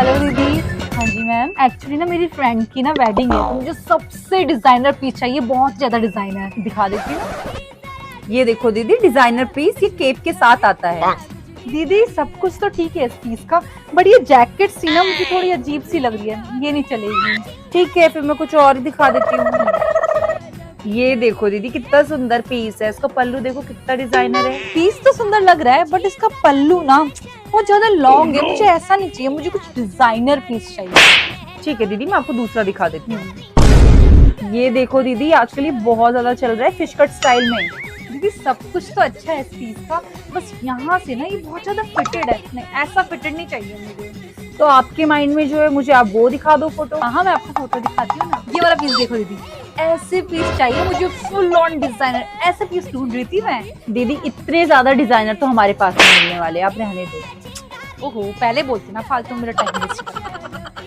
Hello दीदी। हाँ जी ma'am, actually ना मेरी फ्रेंड की ना वेडिंग है, तो मुझे सबसे डिजाइनर पीस चाहिए, बहुत ज्यादा डिजाइनर। दिखा देती हूँ। ये देखो दीदी, डिजाइनर पीस, ये केप के साथ आता है। दीदी सब कुछ तो ठीक है इस पीस का, बट ये जैकेट सी ना मुझे थोड़ी अजीब सी लग रही है, ये नहीं चलेगी। ठीक है, फिर मैं कुछ और ही दिखा देती हूँ। ये देखो दीदी, कितना सुंदर पीस है। इसका पल्लू देखो कितना डिजाइनर है। पीस तो सुंदर लग रहा है, बट इसका पल्लू ना बहुत ज्यादा लॉन्ग है, मुझे ऐसा नहीं चाहिए, मुझे कुछ डिजाइनर पीस चाहिए। ठीक है दीदी, मैं आपको दूसरा दिखा देती हूँ। ये देखो दीदी, आजकल ये बहुत ज्यादा चल रहा है फिश कट स्टाइल में। दीदी सब कुछ तो अच्छा है इस पीस का, बस यहाँ से ना ये बहुत ज्यादा फिटेड है, नहीं ऐसा फिटेड नहीं चाहिए मुझे। तो आपके माइंड में जो है, मुझे आप वो दिखा दो फोटो। हाँ मैं आपको फोटो दिखाती हूँ ना, ये वाला पीस देखो दीदी, ऐसे पीस चाहिए मुझे, फुल ऑन डिजाइनर, ऐसे पीस ढूंढ रही थी मैं। दीदी इतने ज्यादा डिजाइनर तो हमारे पास नहीं मिलने वाले, आप रहने दो। ओहो, पहले बोलती ना, फालतू मेरा टाइम वेस्ट।